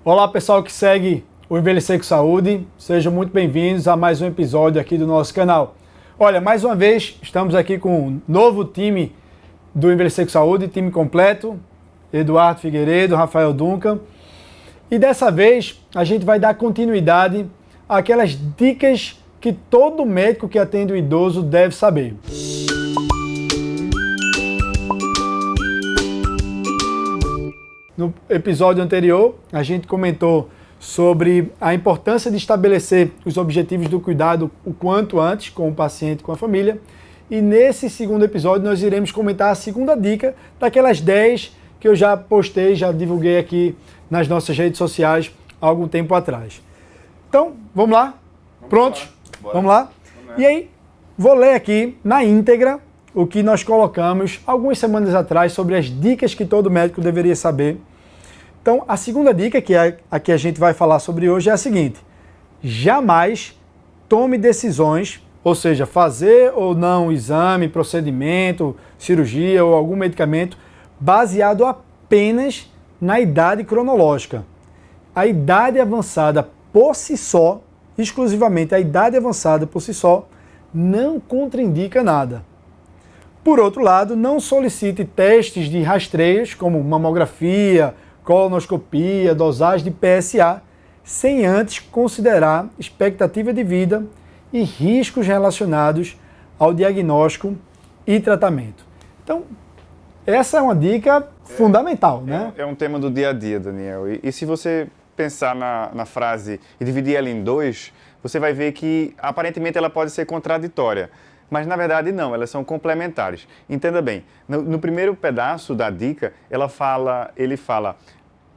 Olá pessoal que segue o Envelhecer com Saúde, sejam muito bem-vindos a mais um episódio aqui do nosso canal. Olha, mais uma vez estamos aqui com um novo time do Envelhecer com Saúde, time completo, Eduardo Figueiredo, Rafael Duncan. E dessa vez a gente vai dar continuidade àquelas dicas que todo médico que atende o idoso deve saber. No episódio anterior, a gente comentou sobre a importância de estabelecer os objetivos do cuidado o quanto antes com o paciente e com a família. E nesse segundo episódio nós iremos comentar a segunda dica daquelas 10 que eu já postei, já divulguei aqui nas nossas redes sociais há algum tempo atrás. Então, vamos lá? Prontos? Vamos lá? E aí, vou ler aqui na íntegra o que nós colocamos algumas semanas atrás sobre as dicas que todo médico deveria saber. Então, a segunda dica, que é a que a gente vai falar sobre hoje, é a seguinte: jamais tome decisões, ou seja, fazer ou não exame, procedimento, cirurgia ou algum medicamento, baseado apenas na idade cronológica. A idade avançada por si só, exclusivamente a idade avançada por si só, não contraindica nada. Por outro lado, não solicite testes de rastreios, como mamografia, colonoscopia, dosagem de PSA, sem antes considerar expectativa de vida e riscos relacionados ao diagnóstico e tratamento. Então, essa é uma dica fundamental, né? É um tema do dia a dia, Daniel. E se você pensar na frase e dividir ela em dois, você vai ver que aparentemente ela pode ser contraditória. Mas, na verdade, não, elas são complementares. Entenda bem, no primeiro pedaço da dica, ele fala,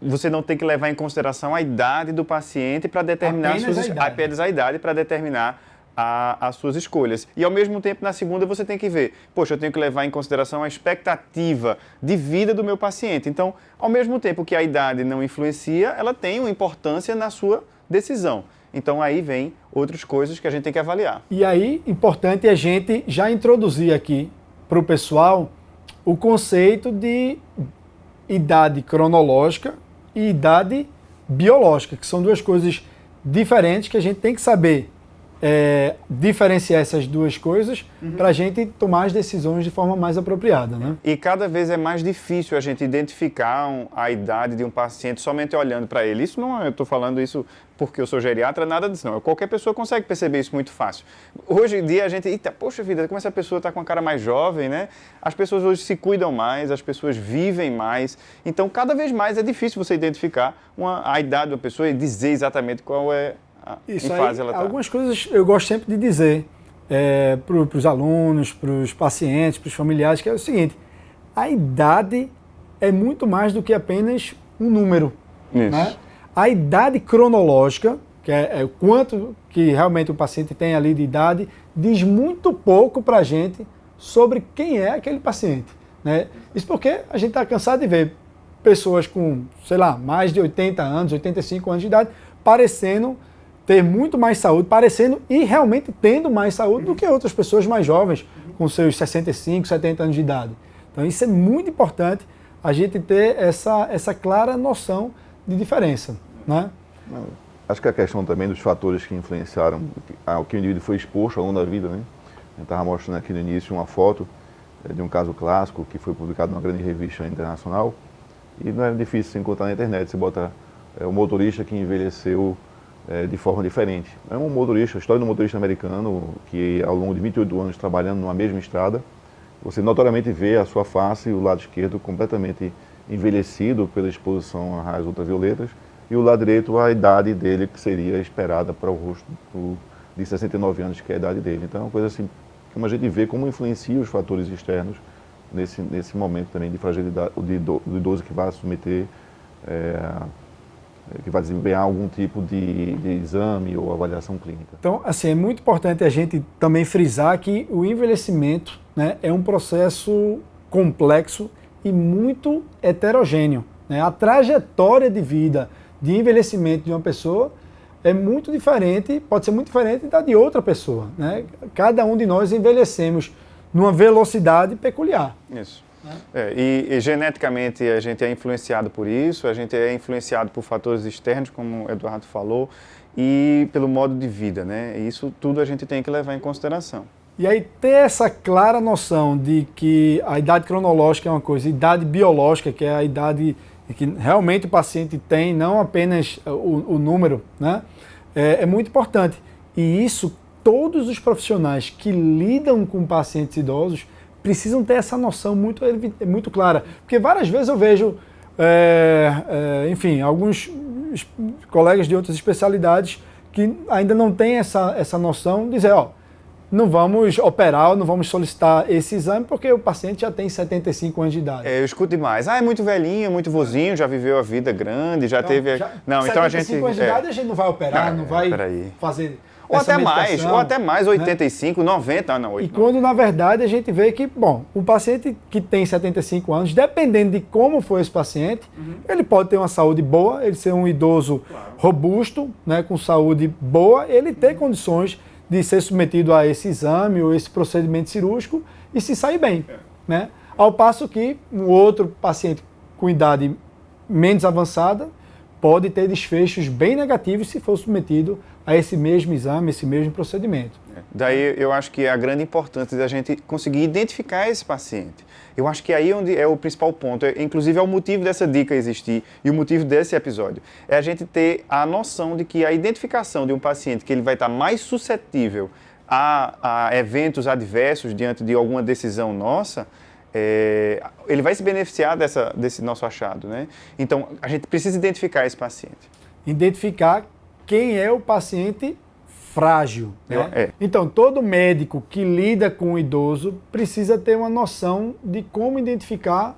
você não tem que levar em consideração a idade do paciente para determinar apenas a idade para determinar as suas escolhas. E, ao mesmo tempo, na segunda, você tem que ver, poxa, eu tenho que levar em consideração a expectativa de vida do meu paciente. Então, ao mesmo tempo que a idade não influencia, ela tem uma importância na sua decisão. Então, aí vem outras coisas que a gente tem que avaliar. E aí, importante a gente já introduzir aqui para o pessoal o conceito de idade cronológica e idade biológica, que são duas coisas diferentes que a gente tem que saber diferenciar essas duas coisas para a gente tomar as decisões de forma mais apropriada, né? E cada vez é mais difícil a gente identificar a idade de um paciente somente olhando para ele. Isso não, eu estou falando isso porque eu sou geriatra, nada disso não. Qualquer pessoa consegue perceber isso muito fácil. Hoje em dia a gente, poxa vida, como essa pessoa está com a cara mais jovem, né? As pessoas hoje se cuidam mais, as pessoas vivem mais. Então, cada vez mais é difícil você identificar a idade de uma pessoa e dizer exatamente qual é isso aí, algumas coisas eu gosto sempre de dizer para os alunos, para os pacientes, para os familiares, que é o seguinte: a idade é muito mais do que apenas um número. Isso. Né? A idade cronológica, que é o quanto que realmente o paciente tem ali de idade, diz muito pouco para a gente sobre quem é aquele paciente. Né? Isso porque a gente está cansado de ver pessoas com, sei lá, mais de 80 anos, 85 anos de idade, parecendo ter muito mais saúde, parecendo e realmente tendo mais saúde do que outras pessoas mais jovens, com seus 65, 70 anos de idade. Então isso é muito importante, a gente ter essa clara noção de diferença, né? Acho que a questão também dos fatores que influenciaram ao que o indivíduo foi exposto ao longo da vida, né? A gente estava mostrando aqui no início uma foto de um caso clássico que foi publicado numa grande revista internacional e não é difícil se encontrar na internet. Você bota o motorista que envelheceu de forma diferente. É um motorista, a história do motorista americano que ao longo de 28 anos trabalhando numa mesma estrada, você notoriamente vê a sua face e o lado esquerdo completamente envelhecido pela exposição a raios ultravioletas e o lado direito a idade dele que seria esperada para o rosto de 69 anos, que é a idade dele. Então é uma coisa assim, como a gente vê como influencia os fatores externos nesse momento também de fragilidade do idoso que vai submeter que vai desempenhar algum tipo de exame ou avaliação clínica. Então, assim, é muito importante a gente também frisar que o envelhecimento, né, é um processo complexo e muito heterogêneo. Né? A trajetória de vida de envelhecimento de uma pessoa é muito diferente, pode ser muito diferente da de outra pessoa. Né? Cada um de nós envelhecemos numa velocidade peculiar. Isso. né? E geneticamente a gente é influenciado por isso, a gente é influenciado por fatores externos, como o Eduardo falou, e pelo modo de vida, né? E isso tudo a gente tem que levar em consideração. E aí ter essa clara noção de que a idade cronológica é uma coisa, a idade biológica, que é a idade que realmente o paciente tem, não apenas o número, né? É muito importante. E isso, todos os profissionais que lidam com pacientes idosos precisam ter essa noção muito clara. Porque várias vezes eu vejo, enfim, alguns colegas de outras especialidades que ainda não têm essa noção, dizer, não vamos operar, não vamos solicitar esse exame porque o paciente já tem 75 anos de idade. Eu escuto demais. É muito velhinho, muito vozinho, já viveu a vida grande, já teve... Não, então a gente... 75 anos de idade a gente não vai operar, não vai fazer... Ou até mais, 85, né? 90, não, 8. E quando, na verdade, a gente vê que, bom, o paciente que tem 75 anos, dependendo de como foi esse paciente, ele pode ter uma saúde boa, ele ser um idoso robusto, né, com saúde boa, ele ter condições de ser submetido a esse exame ou esse procedimento cirúrgico e se sair bem, né? Ao passo que um outro paciente com idade menos avançada pode ter desfechos bem negativos se for submetido a esse mesmo exame, esse mesmo procedimento. Daí eu acho que é a grande importância da gente conseguir identificar esse paciente. Eu acho que aí onde é o principal ponto, inclusive é o motivo dessa dica existir e o motivo desse episódio, é a gente ter a noção de que a identificação de um paciente que ele vai estar mais suscetível a eventos adversos diante de alguma decisão nossa, ele vai se beneficiar desse nosso achado, né? Então, a gente precisa identificar esse paciente. Identificar quem é o paciente frágil, né? Então, todo médico que lida com o idoso precisa ter uma noção de como identificar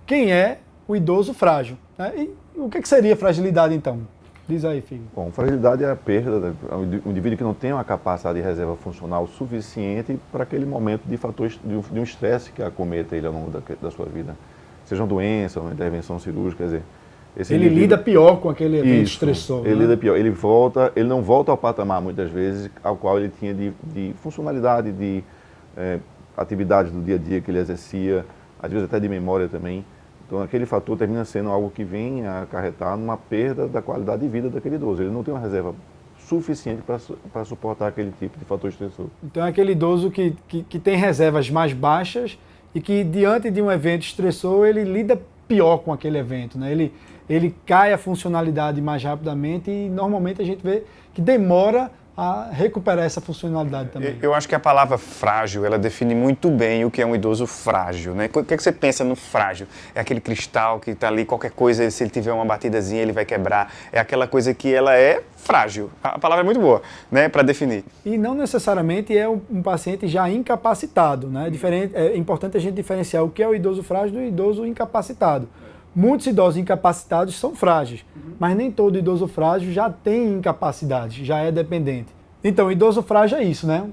quem é o idoso frágil, né? E o que seria fragilidade, então? Diz aí, filho. Bom, fragilidade é a perda, um indivíduo que não tem uma capacidade de reserva funcional suficiente para aquele momento de fatores de um estresse que acometa ele ao longo da sua vida. Seja uma doença, uma intervenção cirúrgica, quer dizer... Ele lida pior com aquele evento estressor. Ele lida pior. Ele não volta ao patamar, muitas vezes, ao qual ele tinha de funcionalidade, de atividades do dia a dia que ele exercia, às vezes até de memória também. Então, aquele fator termina sendo algo que vem a acarretar numa perda da qualidade de vida daquele idoso. Ele não tem uma reserva suficiente para suportar aquele tipo de fator estressor. Então, é aquele idoso que tem reservas mais baixas e que, diante de um evento estressor, ele lida pior com aquele evento, né? Ele cai a funcionalidade mais rapidamente e normalmente a gente vê que demora a recuperar essa funcionalidade também. Eu acho que a palavra frágil, ela define muito bem o que é um idoso frágil, né? O que é que você pensa no frágil? É aquele cristal que está ali, qualquer coisa, se ele tiver uma batidazinha, ele vai quebrar. É aquela coisa que ela é frágil. A palavra é muito boa, né, para definir. E não necessariamente é um paciente já incapacitado, né? É importante a gente diferenciar o que é o idoso frágil do idoso incapacitado. Muitos idosos incapacitados são frágeis, mas nem todo idoso frágil já tem incapacidade, já é dependente. Então, o idoso frágil é isso, né?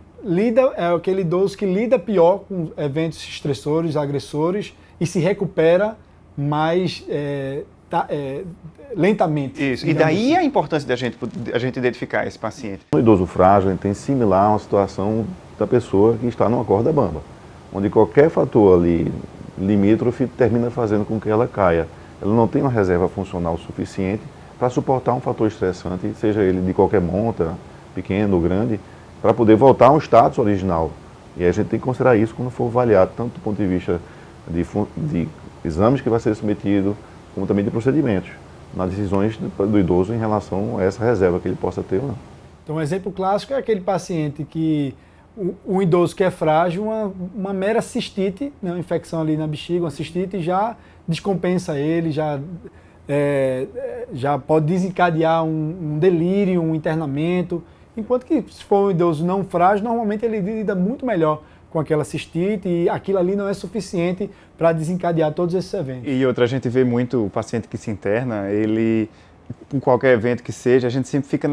É aquele idoso que lida pior com eventos estressores, agressores e se recupera mais lentamente. Isso. E daí a importância da gente identificar esse paciente. O idoso frágil tem similar a uma situação da pessoa que está numa corda bamba, onde qualquer fator ali limítrofe termina fazendo com que ela caia. Ela não tem uma reserva funcional suficiente para suportar um fator estressante, seja ele de qualquer monta, pequeno ou grande, para poder voltar a um status original. E a gente tem que considerar isso quando for avaliado, tanto do ponto de vista de exames que vai ser submetido, como também de procedimentos, nas decisões do idoso em relação a essa reserva que ele possa ter ou não. Então, um exemplo clássico é aquele paciente que um idoso que é frágil, uma mera cistite, né, uma infecção ali na bexiga, uma cistite já descompensa ele, já pode desencadear um delírio, um internamento, enquanto que se for um idoso não frágil, normalmente ele lida muito melhor com aquela cistite e aquilo ali não é suficiente para desencadear todos esses eventos. E outra, a gente vê muito o paciente que se interna, ele, com qualquer evento que seja, a gente sempre fica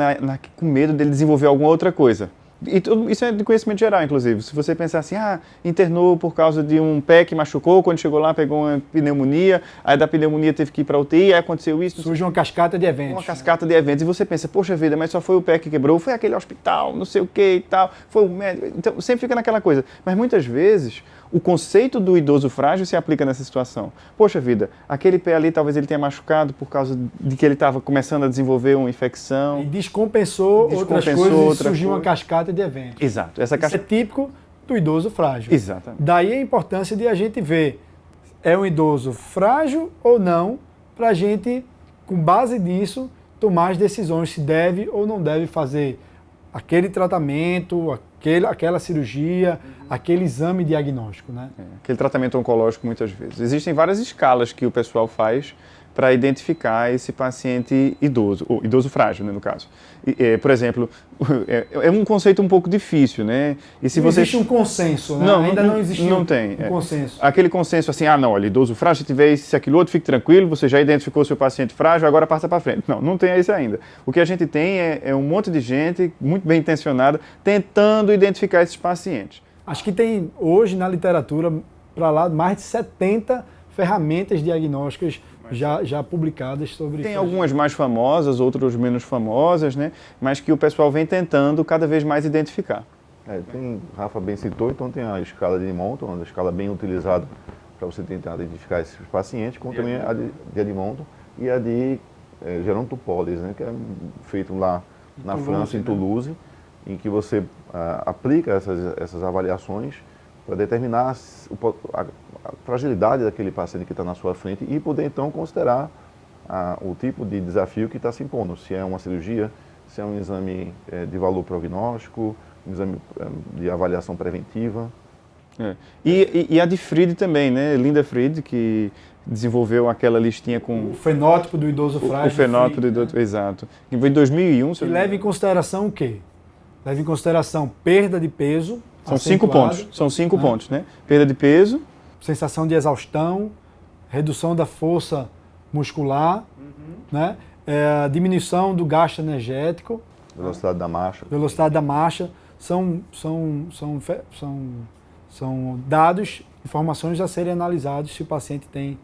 com medo dele desenvolver alguma outra coisa. E isso é de conhecimento geral, inclusive. Se você pensar assim, internou por causa de um pé que machucou, quando chegou lá pegou uma pneumonia, aí da pneumonia teve que ir para a UTI, aí aconteceu isso. Surge uma cascata de eventos. Uma cascata de eventos. E você pensa, poxa vida, mas só foi o pé que quebrou, foi aquele hospital, não sei o que e tal, foi o médico. Então sempre fica naquela coisa. Mas muitas vezes o conceito do idoso frágil se aplica nessa situação. Poxa vida, aquele pé ali talvez ele tenha machucado por causa de que ele estava começando a desenvolver uma infecção. E descompensou outras coisas e surgiu uma cascata de eventos. Exato. Isso é típico do idoso frágil. Exatamente. Daí a importância de a gente ver, é um idoso frágil ou não, para a gente, com base nisso, tomar as decisões se deve ou não deve fazer aquele tratamento, aquela cirurgia, aquele exame diagnóstico, né? Aquele tratamento oncológico muitas vezes. Existem várias escalas que o pessoal faz para identificar esse paciente idoso, ou idoso frágil, né, no caso. Por exemplo, é um conceito um pouco difícil, né? E se não você... existe um consenso, né? Ainda não existe não tem, um consenso. Aquele consenso assim, não, olha, idoso frágil, se tiver isso, aquilo outro, fique tranquilo, você já identificou seu paciente frágil, agora passa para frente. Não tem isso ainda. O que a gente tem é um monte de gente, muito bem intencionada, tentando identificar esses pacientes. Acho que tem hoje na literatura, para lá, mais de 70 ferramentas diagnósticas já publicadas sobre... Tem algumas mais famosas, outras menos famosas, né? Mas que o pessoal vem tentando cada vez mais identificar. Rafa bem citou, então tem a escala de Edmonton, uma escala bem utilizada para você tentar identificar esses pacientes, como também a de Edmonton e a de Jérôme Tupoles, né? Que é feito lá na França, em Toulouse, em que você aplica essas avaliações para determinar a fragilidade daquele paciente que está na sua frente e poder então considerar o tipo de desafio que está se impondo, se é uma cirurgia, se é um exame de valor prognóstico, um exame de avaliação preventiva. E a de Fried também, né? Linda Fried, que desenvolveu aquela listinha com... O fenótipo do idoso frágil. O fenótipo do idoso, exato. Que foi em 2001. E leva em consideração o quê? Leva em consideração perda de peso. São 5 pontos. São 5 pontos, né? Perda de peso. Sensação de exaustão, redução da força muscular, né? Diminuição do gasto energético. Velocidade da marcha. Velocidade da marcha. São dados, informações a serem analisados se o paciente tem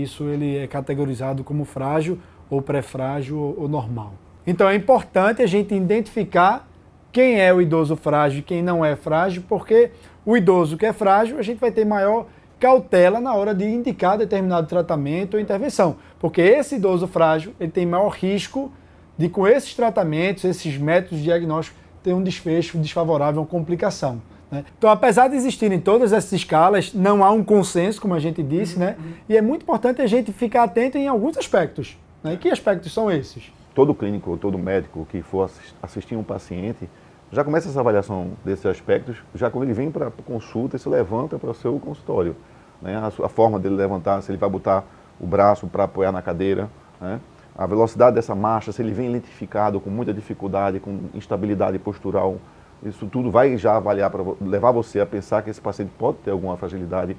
isso, ele é categorizado como frágil, ou pré-frágil, ou normal. Então é importante a gente identificar quem é o idoso frágil e quem não é frágil, porque o idoso que é frágil, a gente vai ter maior cautela na hora de indicar determinado tratamento ou intervenção, porque esse idoso frágil, ele tem maior risco de, com esses tratamentos, esses métodos diagnósticos, ter um desfecho desfavorável, uma complicação, né? Então, apesar de existirem todas essas escalas, não há um consenso, como a gente disse, né? E é muito importante a gente ficar atento em alguns aspectos, né? E que aspectos são esses? Todo clínico, todo médico que for assistir um paciente, já começa essa avaliação desses aspectos, já quando ele vem para a consulta e se levanta para o seu consultório, né? A forma dele levantar, se ele vai botar o braço para apoiar na cadeira, né? A velocidade dessa marcha, se ele vem lentificado, com muita dificuldade, com instabilidade postural, isso tudo vai já avaliar, para levar você a pensar que esse paciente pode ter alguma fragilidade.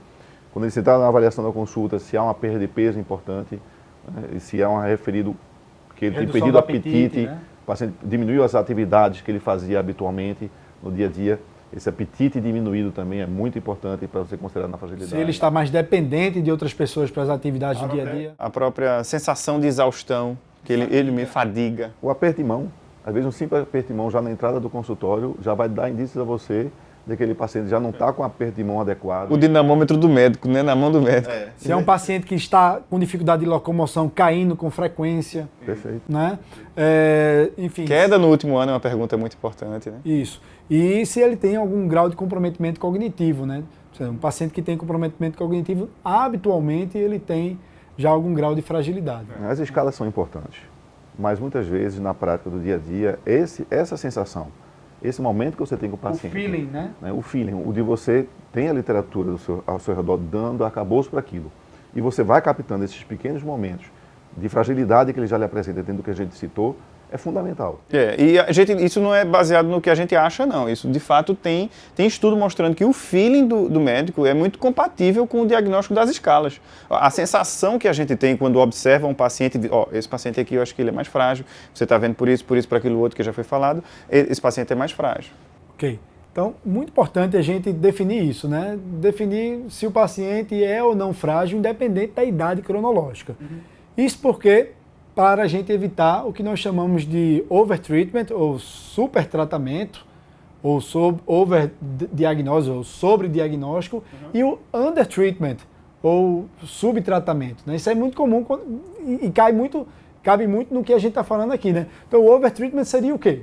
Quando ele está na avaliação da consulta, se há uma perda de peso importante, né? E se há um referido que ele tem perdido o apetite, né? O paciente diminuiu as atividades que ele fazia habitualmente no dia a dia. Esse apetite diminuído também é muito importante para você considerar na fragilidade. Se ele está mais dependente de outras pessoas para as atividades do dia a dia. A própria sensação de exaustão, que ele me fadiga. O aperto de mão, às vezes um simples aperto de mão já na entrada do consultório já vai dar indícios a você de que aquele paciente já não está com aperto de mão adequado. O dinamômetro do médico, né? Na mão do médico. Se é um paciente que está com dificuldade de locomoção, caindo com frequência. Perfeito. Né? Enfim. Queda no último ano é uma pergunta muito importante, né? Isso. E se ele tem algum grau de comprometimento cognitivo, né? Um paciente que tem comprometimento cognitivo, habitualmente ele tem já algum grau de fragilidade. As escalas são importantes, mas muitas vezes na prática do dia a dia, essa sensação, esse momento que você tem com o paciente. O feeling, né? O feeling, o de você tem a literatura ao seu redor dando arcabouço para aquilo. E você vai captando esses pequenos momentos de fragilidade que ele já lhe apresenta dentro do que a gente citou, é fundamental. E isso não é baseado no que a gente acha, não. Isso, de fato, tem estudo mostrando que o feeling do médico é muito compatível com o diagnóstico das escalas. A sensação que a gente tem quando observa um paciente, esse paciente aqui eu acho que ele é mais frágil, você está vendo por isso, por aquilo outro que já foi falado, esse paciente é mais frágil. Ok. Então, muito importante a gente definir isso, né? Definir se o paciente é ou não frágil, independente da idade cronológica. Isso porque, para a gente evitar o que nós chamamos de overtreatment ou supertratamento, ou over-diagnose, ou sobre-diagnóstico, e o under-treatment, ou subtratamento. Né? Isso é muito comum e cabe muito no que a gente está falando aqui. Né? Então, o over-treatment seria o quê?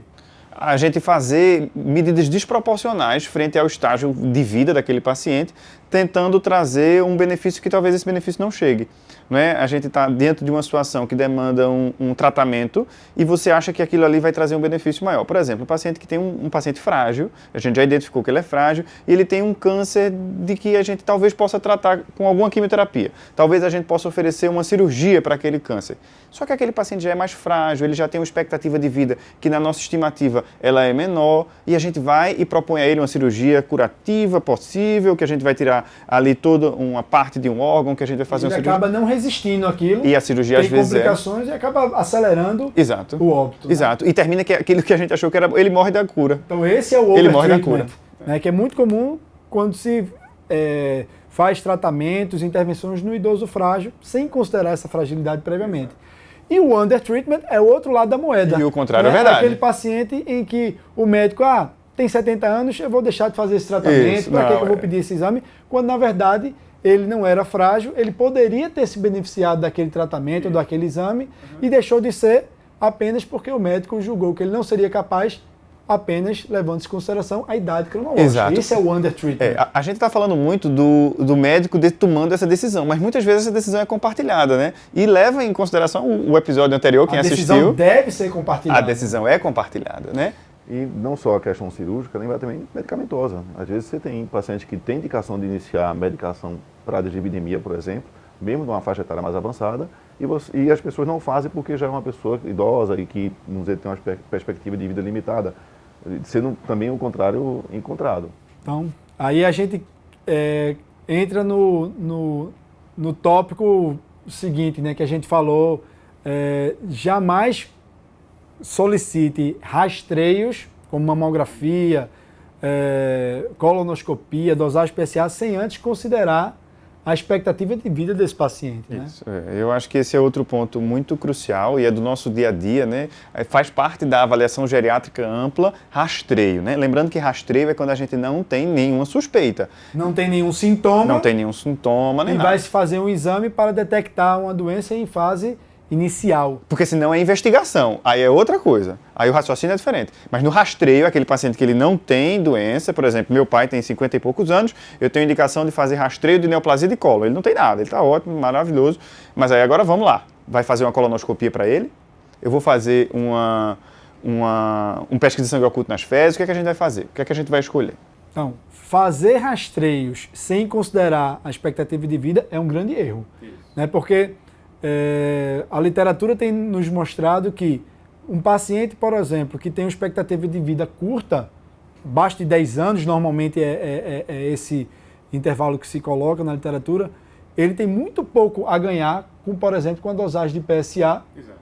A gente fazer medidas desproporcionais frente ao estágio de vida daquele paciente, tentando trazer um benefício que talvez esse benefício não chegue. Não é? A gente está dentro de uma situação que demanda um tratamento e você acha que aquilo ali vai trazer um benefício maior. Por exemplo, um paciente que tem um paciente frágil, a gente já identificou que ele é frágil, e ele tem um câncer de que a gente talvez possa tratar com alguma quimioterapia. Talvez a gente possa oferecer uma cirurgia para aquele câncer. Só que aquele paciente já é mais frágil, ele já tem uma expectativa de vida que na nossa estimativa ela é menor, e a gente vai e propõe a ele uma cirurgia curativa possível, que a gente vai tirar ali toda uma parte de um órgão, que a gente vai fazer uma cirurgia. Acaba não resistindo àquilo. E a cirurgia às vezes tem complicações e acaba acelerando Exato. o óbito. Exato. Né? E termina que aquilo que a gente achou que era... Ele morre da cura. Então esse é o Ele morre da cura. Né, que é muito comum quando se faz tratamentos, intervenções no idoso frágil, sem considerar essa fragilidade previamente. E o undertreatment é o outro lado da moeda. E o contrário é verdade. Aquele paciente em que o médico, tem 70 anos, eu vou deixar de fazer esse tratamento, para que eu vou pedir esse exame? Quando, na verdade, ele não era frágil, ele poderia ter se beneficiado daquele tratamento, daquele exame, e deixou de ser apenas porque o médico julgou que ele não seria capaz, apenas levando em consideração a idade cronológica. Exato. Esse é o undertreatment. A gente está falando muito do médico tomando essa decisão, mas muitas vezes essa decisão é compartilhada, né? E leva em consideração o episódio anterior, quem assistiu. A decisão deve ser compartilhada. A decisão é compartilhada, né? E não só a questão cirúrgica, nem vai também medicamentosa. Às vezes você tem paciente que tem indicação de iniciar a medicação para a dislipidemia, por exemplo, mesmo numa faixa etária mais avançada, e as pessoas não fazem porque já é uma pessoa idosa e que, vamos dizer, tem uma perspectiva de vida limitada, sendo também o contrário encontrado. Então, aí a gente entra no tópico seguinte, né, que a gente falou, jamais solicite rastreios, como mamografia, colonoscopia, dosagem PSA, sem antes considerar a expectativa de vida desse paciente. Né? Isso, eu acho que esse é outro ponto muito crucial e é do nosso dia a dia, né? Faz parte da avaliação geriátrica ampla, rastreio, né? Lembrando que rastreio é quando a gente não tem nenhuma suspeita. Não tem nenhum sintoma. Não tem nenhum sintoma, nem e nada. vai se fazer um exame para detectar uma doença em fase inicial. Porque senão é investigação, aí é outra coisa, aí o raciocínio é diferente. Mas no rastreio, aquele paciente que ele não tem doença, por exemplo, meu pai tem 50 e poucos anos, eu tenho indicação de fazer rastreio de neoplasia de colo, ele não tem nada, ele está ótimo, maravilhoso, mas aí agora vamos lá, vai fazer uma colonoscopia para ele, eu vou fazer uma pesquisa de sangue oculto nas fezes, o que é que a gente vai fazer? O que é que a gente vai escolher? Então, fazer rastreios sem considerar a expectativa de vida é um grande erro, né? Porque a literatura tem nos mostrado que um paciente, por exemplo, que tem uma expectativa de vida curta, abaixo de 10 anos, normalmente é esse intervalo que se coloca na literatura, ele tem muito pouco a ganhar, com, por exemplo, com a dosagem de PSA. Exato.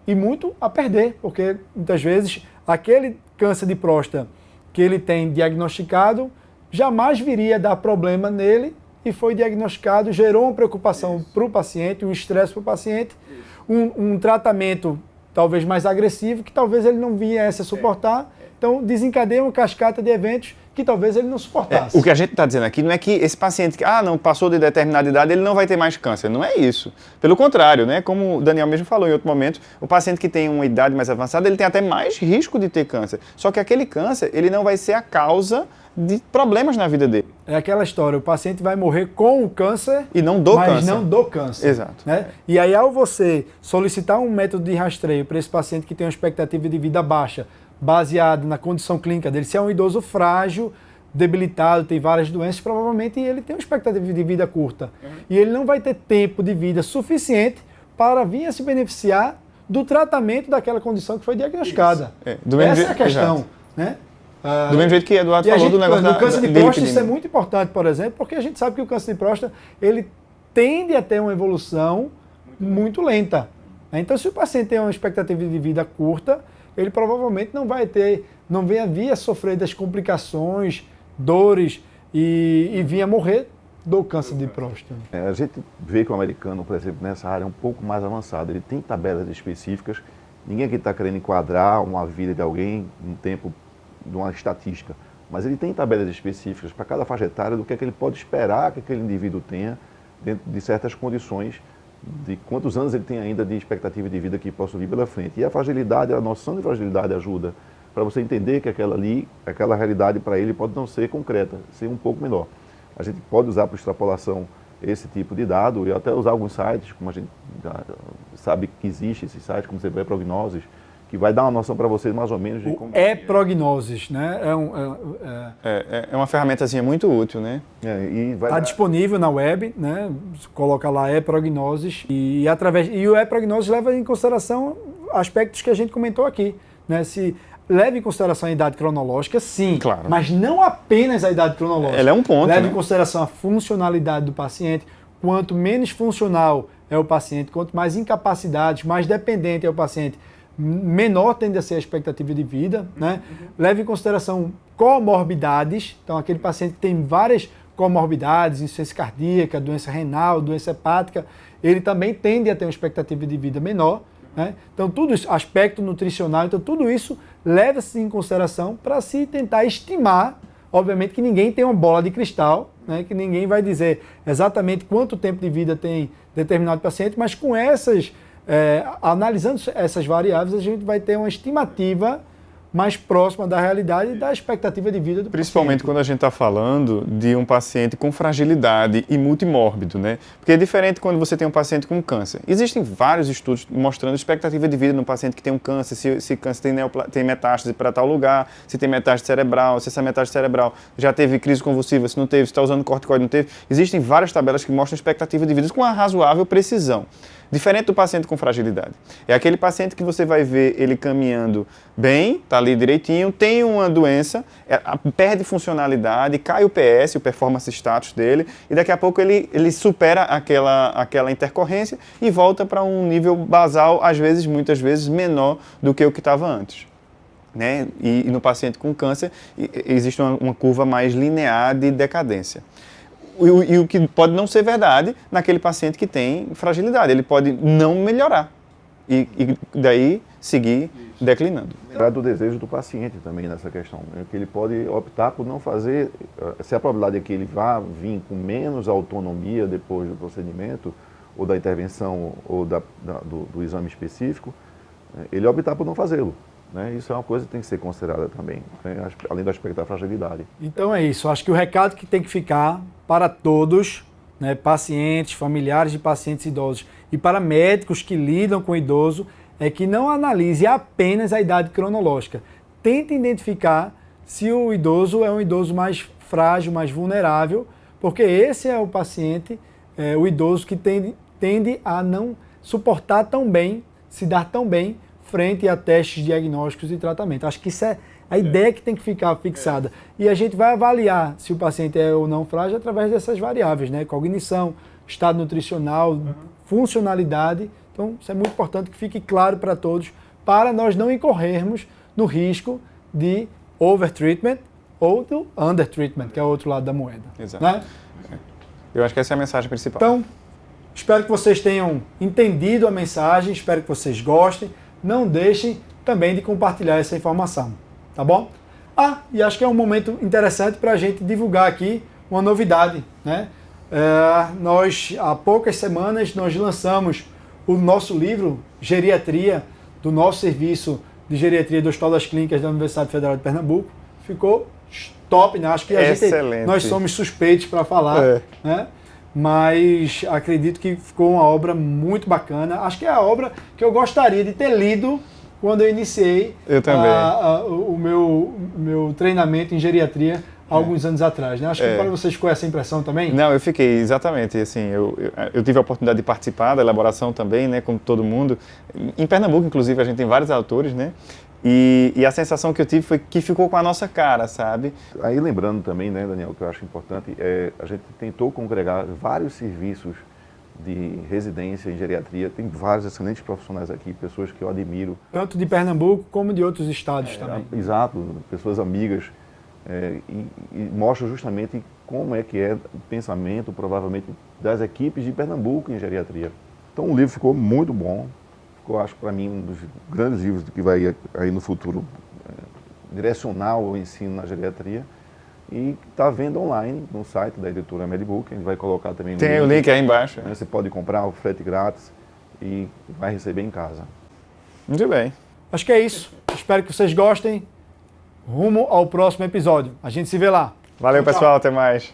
E muito a perder, porque muitas vezes aquele câncer de próstata que ele tem diagnosticado jamais viria a dar problema nele, e foi diagnosticado, gerou uma preocupação para o paciente, um estresse para o paciente, um tratamento talvez mais agressivo, que talvez ele não viesse a suportar, então desencadeia uma cascata de eventos que talvez ele não suportasse. O que a gente está dizendo aqui não é que esse paciente que não passou de determinada idade, ele não vai ter mais câncer, não é isso. Pelo contrário, né? Como o Daniel mesmo falou em outro momento, o paciente que tem uma idade mais avançada, ele tem até mais risco de ter câncer. Só que aquele câncer, ele não vai ser a causa de problemas na vida dele. É aquela história, o paciente vai morrer com o câncer e não do mas câncer. Não do câncer. Exato. Né? E aí, ao você solicitar um método de rastreio para esse paciente que tem uma expectativa de vida baixa, baseado na condição clínica dele, se é um idoso frágil, debilitado, tem várias doenças, provavelmente ele tem uma expectativa de vida curta. E ele não vai ter tempo de vida suficiente para vir a se beneficiar do tratamento daquela condição que foi diagnosticada. Essa é a questão. Né? Do mesmo jeito que o Eduardo falou do negócio do câncer de próstata, isso é muito importante, por exemplo, porque a gente sabe que o câncer de próstata, ele tende a ter uma evolução muito lenta. Então, se o paciente tem uma expectativa de vida curta, ele provavelmente não vai vir a sofrer das complicações, dores e vir a morrer do câncer de próstata. A gente vê que o americano, por exemplo, nessa área é um pouco mais avançado, ele tem tabelas específicas, ninguém aqui está querendo enquadrar uma vida de alguém num tempo de uma estatística, mas ele tem tabelas específicas para cada faixa etária do que é que ele pode esperar que aquele indivíduo tenha dentro de certas condições, de quantos anos ele tem ainda de expectativa de vida que possa vir pela frente. E a fragilidade, a noção de fragilidade ajuda para você entender que aquela realidade para ele pode não ser concreta, ser um pouco menor. A gente pode usar para extrapolação esse tipo de dado e até usar alguns sites, como a gente já sabe que existe esses sites, como você vê, prognoses, que vai dar uma noção para vocês mais ou menos de como... Prognoses, né? É uma ferramentazinha muito útil, né? Está disponível na web, né? Coloca lá Prognoses e o Prognoses leva em consideração aspectos que a gente comentou aqui, né? Se leva em consideração a idade cronológica, sim, claro, mas não apenas a idade cronológica. Ela é um ponto, leva né? em consideração a funcionalidade do paciente. Quanto menos funcional é o paciente, quanto mais incapacidade, mais dependente é o paciente, menor tende a ser a expectativa de vida, né? Leva em consideração comorbidades, então aquele paciente que tem várias comorbidades, insuficiência cardíaca, doença renal, doença hepática, ele também tende a ter uma expectativa de vida menor, né? Então tudo isso, aspecto nutricional, então tudo isso leva-se em consideração para se tentar estimar, obviamente que ninguém tem uma bola de cristal, né? Que ninguém vai dizer exatamente quanto tempo de vida tem determinado paciente, mas com analisando essas variáveis, a gente vai ter uma estimativa mais próxima da realidade e da expectativa de vida do Principalmente paciente. Quando a gente está falando de um paciente com fragilidade e multimórbido, né? Porque é diferente quando você tem um paciente com câncer. Existem vários estudos mostrando a expectativa de vida no paciente que tem um câncer, se câncer tem metástase para tal lugar, se tem metástase cerebral, se essa metástase cerebral já teve crise convulsiva, se não teve, se está usando corticoide, não teve. Existem várias tabelas que mostram a expectativa de vida com uma razoável precisão. Diferente do paciente com fragilidade. É aquele paciente que você vai ver ele caminhando bem, tá ali direitinho, tem uma doença, perde funcionalidade, cai o PS, o performance status dele, e daqui a pouco ele supera aquela intercorrência e volta para um nível basal, às vezes, muitas vezes, menor do que o que estava antes. Né? E no paciente com câncer existe uma curva mais linear de decadência. E o que pode não ser verdade naquele paciente que tem fragilidade. Ele pode não melhorar e daí seguir declinando. Lembrar do desejo do paciente também nessa questão, né? Que ele pode optar por não fazer, se a probabilidade é que ele vá vir com menos autonomia depois do procedimento, ou da intervenção, ou do exame específico, ele optar por não fazê-lo. Né? Isso é uma coisa que tem que ser considerada também, né? Além do aspecto da fragilidade. Então é isso, acho que o recado que tem que ficar para todos, né, pacientes, familiares de pacientes idosos e para médicos que lidam com o idoso, é que não analise apenas a idade cronológica. Tente identificar se o idoso é um idoso mais frágil, mais vulnerável, porque esse é o paciente, o idoso que tende a não suportar tão bem, se dar tão bem frente a testes diagnósticos e tratamento. Acho que isso é a ideia que tem que ficar fixada. E a gente vai avaliar se o paciente é ou não frágil através dessas variáveis, né? Cognição, estado nutricional, funcionalidade. Então, isso é muito importante que fique claro para todos, para nós não incorrermos no risco de overtreatment ou do undertreatment, que é o outro lado da moeda. Exato. Né? Eu acho que essa é a mensagem principal. Então, espero que vocês tenham entendido a mensagem, espero que vocês gostem. Não deixem também de compartilhar essa informação, tá bom? E acho que é um momento interessante para a gente divulgar aqui uma novidade, né? Nós, há poucas semanas, nós lançamos o nosso livro Geriatria, do nosso serviço de geriatria do Hospital das Clínicas da Universidade Federal de Pernambuco. Ficou top, né? Acho que nós somos suspeitos para falar, né? Mas acredito que ficou uma obra muito bacana. Acho que é a obra que eu gostaria de ter lido quando eu iniciei o meu treinamento em geriatria há alguns anos atrás. Né? Acho que para vocês ficou essa impressão também? Não, eu fiquei, exatamente. Assim, eu tive a oportunidade de participar da elaboração também, né, como todo mundo. Em Pernambuco, inclusive, a gente tem vários autores, né? E a sensação que eu tive foi que ficou com a nossa cara, sabe? Aí lembrando também, né, Daniel, que eu acho importante, a gente tentou congregar vários serviços de residência em geriatria. Tem vários excelentes profissionais aqui, pessoas que eu admiro. Tanto de Pernambuco como de outros estados também. Exato, pessoas amigas. E mostra justamente como é que é o pensamento, provavelmente, das equipes de Pernambuco em geriatria. Então o livro ficou muito bom. Eu acho, para mim, um dos grandes livros que vai aí no futuro direcionar o ensino na geriatria. E está vendo online no site da editora Medibook. A gente vai colocar também Tem o link aí embaixo. Né? Você pode comprar o frete grátis e vai receber em casa. Muito bem. Acho que é isso. Espero que vocês gostem. Rumo ao próximo episódio. A gente se vê lá. Valeu, Tchau, tchau. pessoal. Até mais.